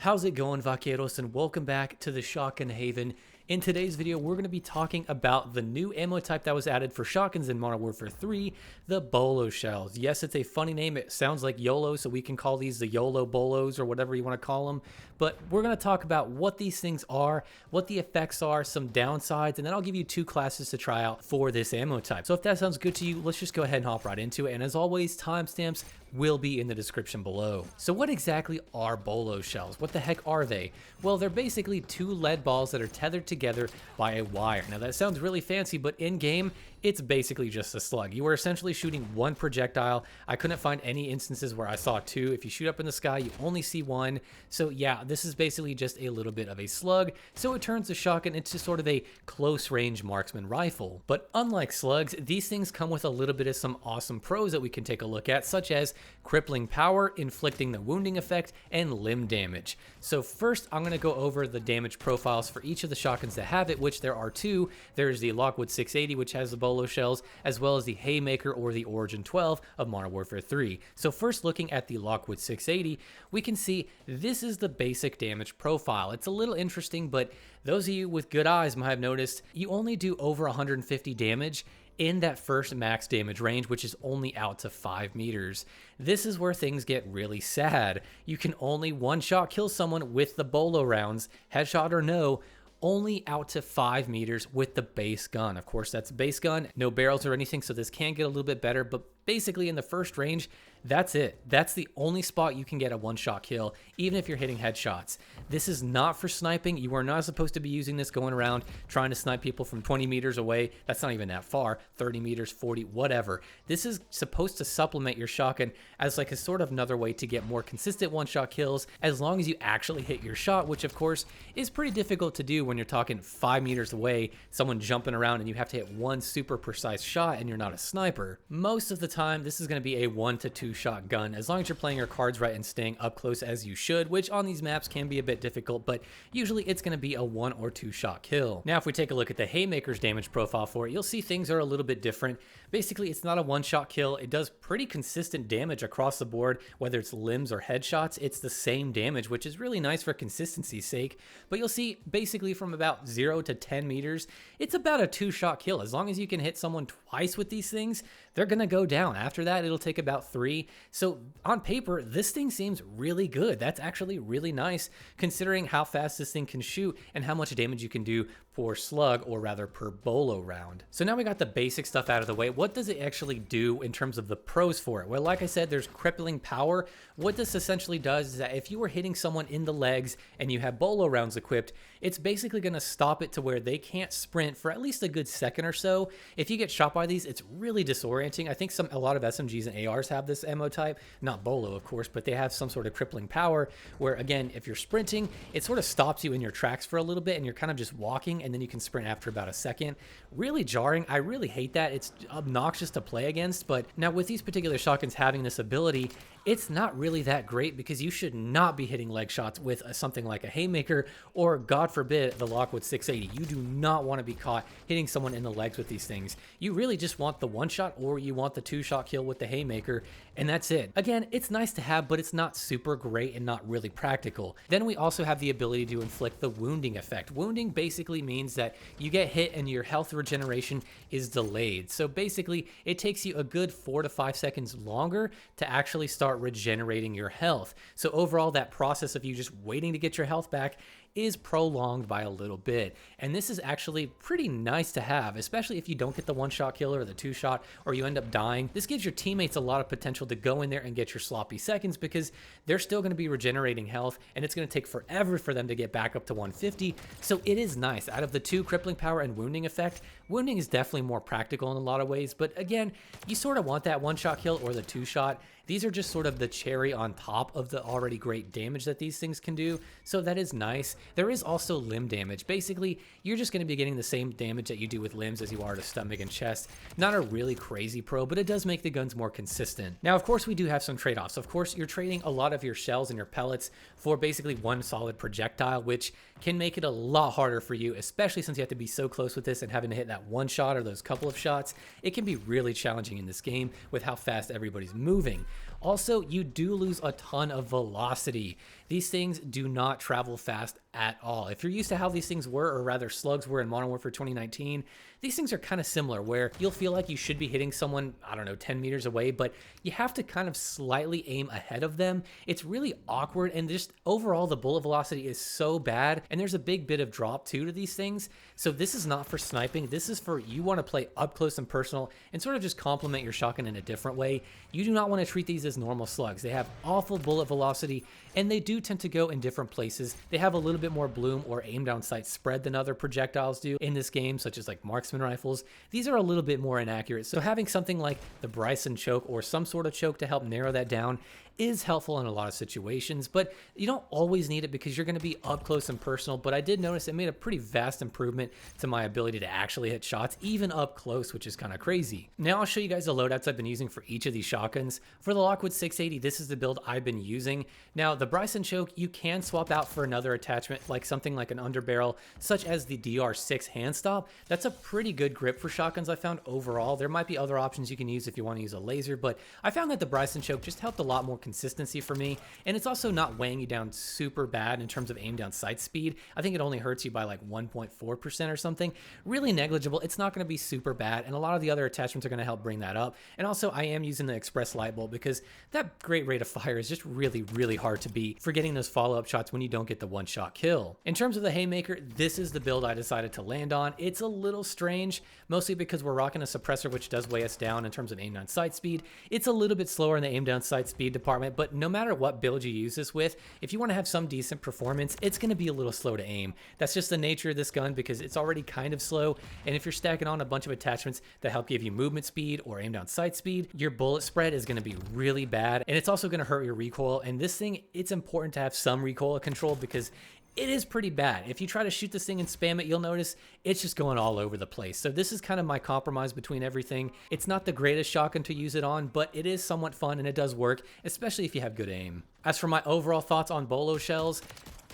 How's it going, vaqueros, and welcome back to the Shotgun Haven. In today's video, we're going to be talking about the new ammo type that was added for shotguns in Modern Warfare 3, the BOLO Shells. Yes, it's a funny name. It sounds like YOLO, so we can call these the YOLO BOLOs or whatever you want to call them. But we're going to talk about what these things are, what the effects are, some downsides, and then I'll give you two classes to try out for this ammo type. So if that sounds good to you, let's just go ahead and hop right into it. And as always, timestamps will be in the description below. So what exactly are BOLO shells? What the heck are they? Well, they're basically two lead balls that are tethered together by a wire. Now that sounds really fancy, but in game, it's basically just a slug. You are essentially shooting one projectile. I couldn't find any instances where I saw two. If you shoot up in the sky, you only see one. So yeah, this is basically just a little bit of a slug. So it turns the shotgun into sort of a close range marksman rifle. But unlike slugs, these things come with a little bit of some awesome pros that we can take a look at, such as crippling power, inflicting the wounding effect, and limb damage. So first, I'm going to go over the damage profiles for each of the shotguns that have it, which there are two. There's the Lockwood 680, which has the BOLO shells, as well as the Haymaker or the Origin 12 of Modern Warfare 3. So first, looking at the Lockwood 680, we can see this is the basic damage profile. It's a little interesting, but those of you with good eyes might have noticed you only do over 150 damage in that first max damage range, which is only out to 5 meters. This is where things get really sad. You can only one-shot kill someone with the BOLO rounds, headshot or no, only out to 5 meters with the base gun. Of course, that's a base gun, no barrels or anything, so this can get a little bit better, but basically in the first range, that's it. That's the only spot you can get a one-shot kill, even if you're hitting headshots. This is not for sniping. You are not supposed to be using this going around trying to snipe people from 20 meters away. That's not even that far, 30 meters, 40, whatever. This is supposed to supplement your shotgun as like a sort of another way to get more consistent one-shot kills, as long as you actually hit your shot, which of course is pretty difficult to do when you're talking 5 meters away, someone jumping around and you have to hit one super precise shot and you're not a sniper. Most of the time, this is going to be a 1 to 2 shot gun, as long as you're playing your cards right and staying up close as you should, which on these maps can be a bit difficult, but usually it's going to be a 1 or 2 shot kill. Now, if we take a look at the Haymaker's damage profile for it, you'll see things are a little bit different. Basically, it's not a one-shot kill. It does pretty consistent damage across the board, whether it's limbs or headshots. It's the same damage, which is really nice for consistency's sake, but you'll see basically from about 0 to 10 meters, it's about a 2-shot kill. As long as you can hit someone twice with these things, they're going to go down. After that, it'll take about 3. So on paper, this thing seems really good. That's actually really nice considering how fast this thing can shoot and how much damage you can do per slug, or rather per BOLO round. So now we got the basic stuff out of the way. What does it actually do in terms of the pros for it? Well, like I said, there's crippling power. What this essentially does is that if you were hitting someone in the legs and you have BOLO rounds equipped, it's basically going to stop it to where they can't sprint for at least a good second or so. If you get shot by these, it's really disorienting. I think a lot of SMGs and ARs have this ammo type, not BOLO of course, but they have some sort of crippling power where, again, if you're sprinting, it sort of stops you in your tracks for a little bit and you're kind of just walking, and then you can sprint after about a second. Really jarring. I really hate that. It's obnoxious to play against, but now with these particular shotguns having this ability, it's not really that great because you should not be hitting leg shots with something like a Haymaker or, God forbid, the Lockwood 680. You do not want to be caught hitting someone in the legs with these things. You really just want the one shot or you want the 2-shot kill with the Haymaker, and that's it. Again, it's nice to have, but it's not super great and not really practical. Then we also have the ability to inflict the wounding effect. Wounding basically means that you get hit and your health regeneration is delayed. So basically, it takes you a good 4 to 5 seconds longer to actually start regenerating your health. So overall, that process of you just waiting to get your health back is prolonged by a little bit. And this is actually pretty nice to have, especially if you don't get the 1-shot kill or the 2-shot, or you end up dying. This gives your teammates a lot of potential to go in there and get your sloppy seconds because they're still going to be regenerating health and it's going to take forever for them to get back up to 150. So it is nice. Out of the two, crippling power and wounding effect, wounding is definitely more practical in a lot of ways, but again, you sort of want that 1-shot kill or the 2-shot. These are just sort of the cherry on top of the already great damage that these things can do, so that is nice. There is also limb damage. Basically, you're just going to be getting the same damage that you do with limbs as you are to stomach and chest. Not a really crazy pro, but it does make the guns more consistent. Now, of course, we do have some trade-offs. Of course, you're trading a lot of your shells and your pellets for basically one solid projectile, which can make it a lot harder for you, especially since you have to be so close with this and having to hit that 1 shot or those couple of shots. It can be really challenging in this game with how fast everybody's moving. Also, you do lose a ton of velocity. These things do not travel fast at all. If you're used to how these things were, or rather slugs were in Modern Warfare 2019, these things are kind of similar, where you'll feel like you should be hitting someone, I don't know, 10 meters away, but you have to kind of slightly aim ahead of them. It's really awkward, and just overall the bullet velocity is so bad, and there's a big bit of drop too to these things. So this is not for sniping. This is for, you want to play up close and personal and sort of just complement your shotgun in a different way. You do not want to treat these as normal slugs. They have awful bullet velocity, and they do tend to go in different places. They have a little bit more bloom or aim down sight spread than other projectiles do in this game, such as like marksman rifles. These are a little bit more inaccurate, so having something like the Bryson choke or some sort of choke to help narrow that down is helpful in a lot of situations, but you don't always need it because you're going to be up close and personal. But I did notice it made a pretty vast improvement to my ability to actually hit shots even up close, which is kind of crazy. Now I'll show you guys the loadouts I've been using for each of these shotguns. For the Lockwood 680, this is the build I've been using. Now the Bryson choke you can swap out for another attachment, like something like an underbarrel, such as the DR6 hand stop. That's a pretty good grip for shotguns I found overall. There might be other options you can use if you want to use a laser, but I found that the Bryson choke just helped a lot more consistency for me, and it's also not weighing you down super bad in terms of aim down sight speed. I think it only hurts you by like 1.4% or something. Really negligible. It's not going to be super bad, and a lot of the other attachments are going to help bring that up. And also I am using the express light bolt because that great rate of fire is just really hard to beat for getting those follow-up shots when you don't get the one-shot kill. In terms of the Haymaker, this is the build I decided to land on. It's a little strange, mostly because we're rocking a suppressor which does weigh us down in terms of aim down sight speed. It's a little bit slower in the aim down sight speed department, but no matter what build you use this with, if you want to have some decent performance, it's going to be a little slow to aim. That's just the nature of this gun because it's already kind of slow, and if you're stacking on a bunch of attachments that help give you movement speed or aim down sight speed, your bullet spread is going to be really bad, and it's also going to hurt your recoil. And this thing, it's important to have some recoil control because it is pretty bad. If you try to shoot this thing and spam it, you'll notice it's just going all over the place. So this is kind of my compromise between everything. It's not the greatest shotgun to use it on, but it is somewhat fun and it does work, especially if you have good aim. As for my overall thoughts on BOLO shells,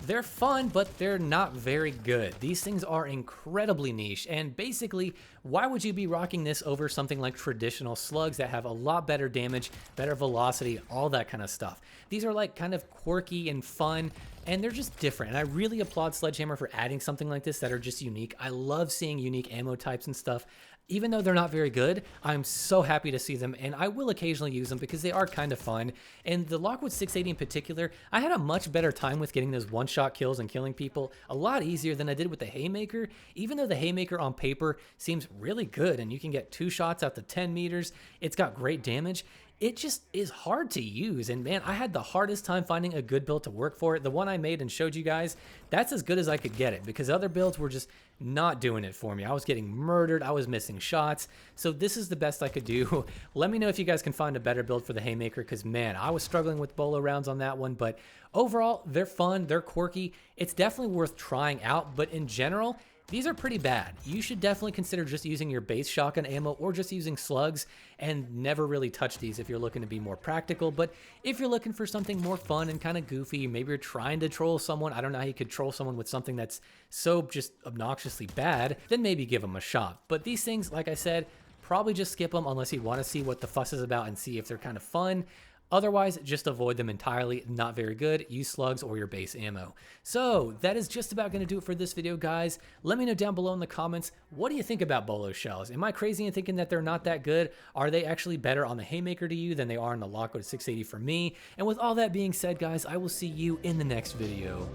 they're fun, but they're not very good. These things are incredibly niche, and basically, why would you be rocking this over something like traditional slugs that have a lot better damage, better velocity, all that kind of stuff? These are like kind of quirky and fun, and they're just different. And I really applaud Sledgehammer for adding something like this that are just unique. I love seeing unique ammo types and stuff. Even though they're not very good, I'm so happy to see them, and I will occasionally use them because they are kind of fun. And the Lockwood 680 in particular, I had a much better time with getting those one-shot kills and killing people, a lot easier than I did with the Haymaker. Even though the Haymaker on paper seems really good and you can get 2 shots out to 10 meters, it's got great damage, it just is hard to use. And man, I had the hardest time finding a good build to work for it. The one I made and showed you guys, that's as good as I could get it because other builds were just not doing it for me. I was getting murdered, I was missing shots, so this is the best I could do. Let me know if you guys can find a better build for the Haymaker because man, I was struggling with BOLO rounds on that one, but overall, they're fun, they're quirky, it's definitely worth trying out, but in general, these are pretty bad. You should definitely consider just using your base shotgun ammo or just using slugs and never really touch these if you're looking to be more practical. But if you're looking for something more fun and kind of goofy, maybe you're trying to troll someone, I don't know how you could troll someone with something that's so just obnoxiously bad, then maybe give them a shot. But these things, like I said, probably just skip them unless you want to see what the fuss is about and see if they're kind of fun. Otherwise, just avoid them entirely. Not very good. Use slugs or your base ammo. So that is just about going to do it for this video, guys. Let me know down below in the comments, what do you think about BOLO shells? Am I crazy in thinking that they're not that good? Are they actually better on the Haymaker to you than they are on the Lockwood 680 for me? And with all that being said, guys, I will see you in the next video.